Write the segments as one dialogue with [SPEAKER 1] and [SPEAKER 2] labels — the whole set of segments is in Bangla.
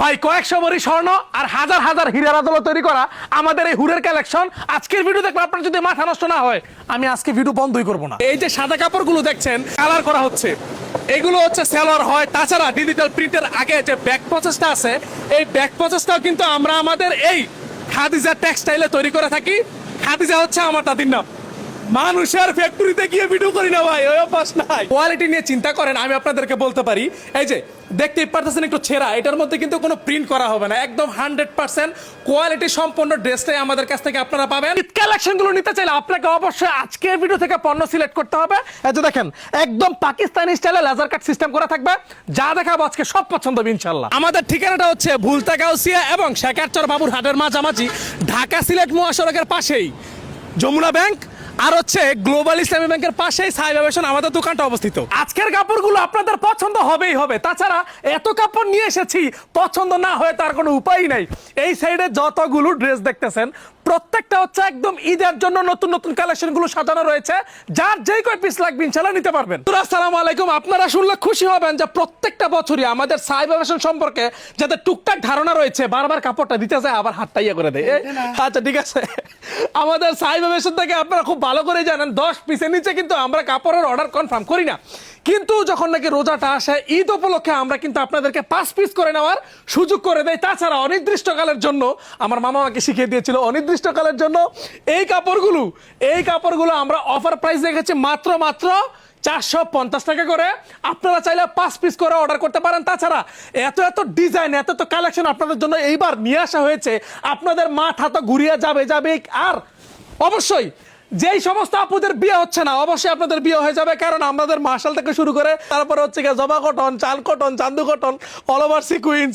[SPEAKER 1] ভাই কয়েকশো ভরি স্বর্ণ আর হাজার হাজার হীরার আদালত তৈরি করা আমাদের এই হুরের কালেকশন। আজকের ভিডিও দেখলে আপনার যদি মাথা নষ্ট না হয়, আমি আজকে ভিডিও বন্ধই করবো না। এই যে সাদা কাপড়গুলো দেখছেন কালার করা হচ্ছে, এগুলো হচ্ছে সেলর হয়। তাছাড়া ডিজিটাল প্রিন্টের আগে যে ব্যাক প্রসেসটা আছে, এই ব্যাক প্রসেসটাও কিন্তু আমরা আমাদের এই খাদিজা টেক্সটাইলে তৈরি করে থাকি। খাদিজা হচ্ছে আমার দাদির নাম। মানুষের ফ্যাক্টরিতে গিয়ে ভিডিও করি না ভাই, ওই অভ্যাস নাই। কোয়ালিটি নিয়ে চিন্তা করেন, আমি আপনাদেরকে বলতে পারি, এই যে দেখতেই পারতেছেন একটু ছেঁড়া, এটার মধ্যে কিন্তু কোনো প্রিন্ট করা হবে না। একদম 100% কোয়ালিটি সম্পন্ন ড্রেসটাই আমাদের কাছ থেকে আপনারা পাবেন। কালেকশন গুলো নিতে চাইলে আপনাকে অবশ্যই আজকের ভিডিও থেকে পণ্য সিলেক্ট করতে হবে। এই যে দেখেন একদম পাকিস্তানি স্টাইলে লেজার কাট সিস্টেম করা থাকবে, যা দেখাবো আজকে সব পছন্দ হবে ইনশাআল্লাহ। আমাদের ঠিকানাটা হচ্ছে ভুলতা গাউসিয়া এবং শেখারচর বাবুর হাটের মাঝামাঝি, ঢাকা সিলেট মহাসড়কের পাশেই যমুনা ব্যাংক আর হচ্ছে গ্লোবাল ইসলামী ব্যাংকের পাশেই সাইবা ফ্যাশন আমাদের দোকানটা অবস্থিত। আজকের কাপড়গুলো আপনাদের পছন্দ হবেই হবে। তাছাড়া এত কাপড় নিয়ে এসেছি, পছন্দ না হয়ে তার কোনো উপায় নাই। এই সাইডে যতগুলো ড্রেস দেখতেছেন প্রত্যেকটা হচ্ছে একদম ঈদের জন্য নতুন নতুন কালেকশন গুলো সাজানো রয়েছে। যার যেই কয় পিস লাগবে ইনশাআল্লাহ নিতে পারবেন। আসসালামু আলাইকুম। আপনারা শুনলে খুশি হবেন যে প্রত্যেকটা বছরই আমাদের সাইবা ফ্যাশন সম্পর্কে যাদের টুকটাক ধারণা রয়েছে, বারবার কাপড়টা দিতে যায় আবার হাতটা ইয়ে করে দেয়। আচ্ছা ঠিক আছে, আমাদের সাইবা ফ্যাশন থেকে আপনারা খুব ভালো করে জানেন 10 পিসের নিচে কিন্তু আমরা কাপড়ের অর্ডার কনফার্ম করি না। কিন্তু যখন নাকি রোজাটা আসে, ঈদ উপলক্ষে আমরা কিন্তু আপনাদেরকে 5 পিস করে নেওয়ার সুযোগ করে দেয়। তাছাড়া অনির্দিষ্টকালের জন্য, আমার মামা আমাকে শিখিয়ে দিয়েছিল, অনির্দিষ্টকালের জন্য এই কাপড়গুলো আমরা অফার প্রাইস রেখেছি মাত্র 450 টাকা করে। আপনারা চাইলে 5 পিস করে অর্ডার করতে পারেন। তাছাড়া এত ডিজাইন, এত কালেকশন আপনাদের জন্য এইবার নিয়ে আসা হয়েছে, আপনাদের মাথা তো ঘুরিয়ে যাবে। আর অবশ্যই যেই সমস্ত আপুদের বিয়ে হচ্ছে না, অবশ্যই আপনাদের বিয়ে হয়ে যাবে, কারণ আমাদের মার্শাল থেকে শুরু করে তারপরে হচ্ছে গিয়ে জবা কটন, চাল কটন, চান্দু কটন, অল ওভার সিকুইন্স,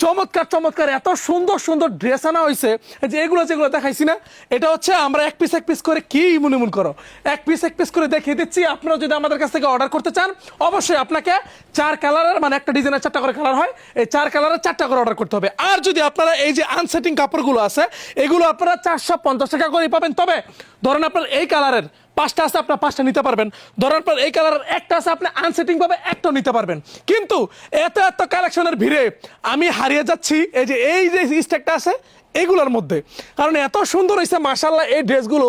[SPEAKER 1] চমৎকার এত সুন্দর ড্রেস আনা হয়েছে। যে এগুলো যেগুলো দেখাইছি না, এটা হচ্ছে আমরা এক পিস করে কি মুনিমুন করো, এক পিস করে দেখিয়ে দিচ্ছি। আপনারা যদি আমাদের কাছ থেকে অর্ডার করতে চান, অবশ্যই আপনাকে 4 কালারের, মানে একটা ডিজাইনের 4টা করে কালার হয়, এই 4 কালারের 4টা করে অর্ডার করতে হবে। আর যদি আপনারা এই যে আনসেটিং কাপড়গুলো আছে, এগুলো আপনারা 450 টাকা করে পাবেন। তবে ধরেন আপনার এই কালারের 5টা আছে, আপনার 5টা নিতে পারবেন। ধরার পর এই কালারের একটা আছে, আপনি আনসেটিং ভাবে একটাও নিতে পারবেন। কিন্তু এত কালেকশনের ভিড়ে আমি হারিয়ে যাচ্ছি এই যে স্ট্যাকটা আছে এইগুলোর মধ্যে, কারণ এত সুন্দর হয়েছে মাশাআল্লাহ এই ড্রেসগুলো।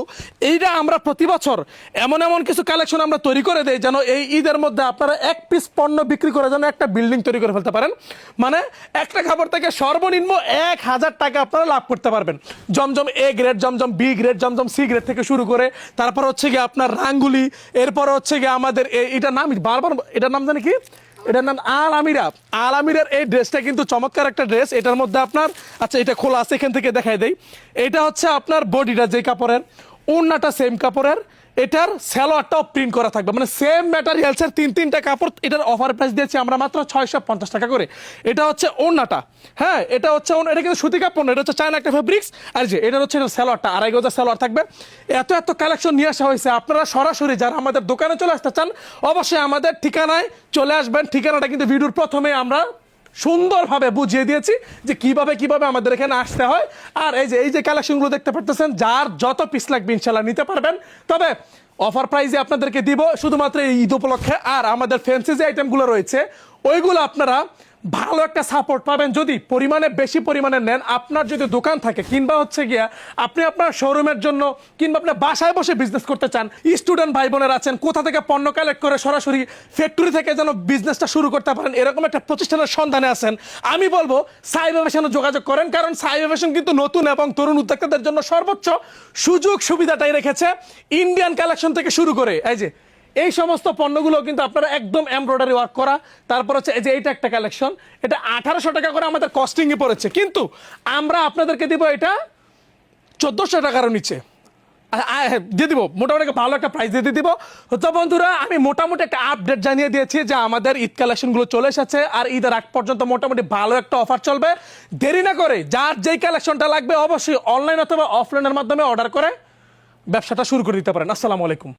[SPEAKER 1] এইটা আমরা প্রতি বছর এমন কিছু কালেকশন আমরা তৈরি করে দেই, যেন এই ঈদের মধ্যে আপনারা 1 পিস পণ্য বিক্রি করে যেন একটা বিল্ডিং তৈরি করে ফেলতে পারেন। মানে একটা কাপড় থেকে সর্বনিম্ন 1000 টাকা আপনারা লাভ করতে পারবেন। Zamzam A grade, Zamzam B grade, Zamzam C grade থেকে শুরু করে তারপর হচ্ছে গিয়ে আপনার রাঙ্গুলি, এরপর হচ্ছে গিয়ে আমাদের এটার নাম বারবার, এটার নাম জানি কি, এটার নাম আল-আমিরার এই ড্রেসটা কিন্তু চমৎকার একটা ড্রেস। এটার মধ্যে আপনার, আচ্ছা এটা খোলা আছে, এখান থেকে দেখাই দেই। এটা হচ্ছে আপনার বডিটা যে কাপড়ের, ওড়নাটা সেম কাপড়ের, এটার সালোয়ারটাও প্রিন্ট করা থাকবে, মানে সেম ম্যাটেরিয়ালসের 3টা কাপড়। এটার অফার প্রাইস দিয়েছি আমরা মাত্র 650 টাকা করে। এটা হচ্ছে ওড়নাটা, হ্যাঁ এটা হচ্ছে, এটা কিন্তু সুতি কাপড় না, এটা হচ্ছে চায়না একটা ফেব্রিক্স। আর যে এটা হচ্ছে সালোয়ারটা, 2.5 গজের সালোয়ার থাকবে। এত কালেকশন নিয়ে আসা হয়েছে। আপনারা সরাসরি যারা আমাদের দোকানে চলে আসতে চান, অবশ্যই আমাদের ঠিকানায় চলে আসবেন। ঠিকানাটা কিন্তু ভিডিওর প্রথমে আমরা সুন্দরভাবে বুঝিয়ে দিয়েছি যে কিভাবে আমাদের এখানে আসতে হয়। আর এই যে কালেকশনগুলো দেখতে পারতেছেন, যার যত পিস লাগবে ইনশাআল্লাহ নিতে পারবেন। তবে অফার প্রাইসে আপনাদেরকে দিব শুধুমাত্র এই ঈদ উপলক্ষে। আর আমাদের ফ্যান্সি যে আইটেমগুলো রয়েছে, ওইগুলো আপনারা ভালো একটা সাপোর্ট পাবেন যদি বেশি পরিমাণে নেন। আপনার যদি দোকান থাকে, কিংবা হচ্ছে গিয়া আপনি আপনার শোরুমের জন্য, কিংবা আপনি বাসায় বসে বিজনেস করতে চান, স্টুডেন্ট ভাই বোনেরা আছেন, কোথা থেকে পণ্য কালেক্ট করে সরাসরি ফ্যাক্টরি থেকে যেন বিজনেসটা শুরু করতে পারেন, এরকম একটা প্রতিষ্ঠানের সন্ধানে আছেন, আমি বলবো সাইবা ফ্যাশনে যোগাযোগ করেন। কারণ সাইবা ফ্যাশন কিন্তু নতুন এবং তরুণ উদ্যোক্তাদের জন্য সর্বোচ্চ সুযোগ সুবিধাটাই রেখেছে। ইন্ডিয়ান কালেকশন থেকে শুরু করে এই সমস্ত পণ্যগুলো কিন্তু আপনারা একদম এমব্রয়ডারি ওয়ার্ক করা। তারপর হচ্ছে এইটা একটা কালেকশন, এটা 1800 টাকা করে আমাদের কস্টিংয়ে পড়েছে, কিন্তু আমরা আপনাদেরকে দিব এটা 1400 টাকার নিচে দিয়ে দিব। মোটামুটি ভালো একটা প্রাইস দিয়ে দিব। তো বন্ধুরা, আমি মোটামুটি একটা আপডেট জানিয়ে দিয়েছি যে আমাদের ঈদ কালেকশনগুলো চলে এসেছে। আর ঈদের আগ পর্যন্ত মোটামুটি ভালো একটা অফার চলবে। দেরি না করে যার যেই কালেকশনটা লাগবে অবশ্যই অনলাইন অথবা অফলাইনের মাধ্যমে অর্ডার করে ব্যবসাটা শুরু করে দিতে পারেন। আসসালামু আলাইকুম।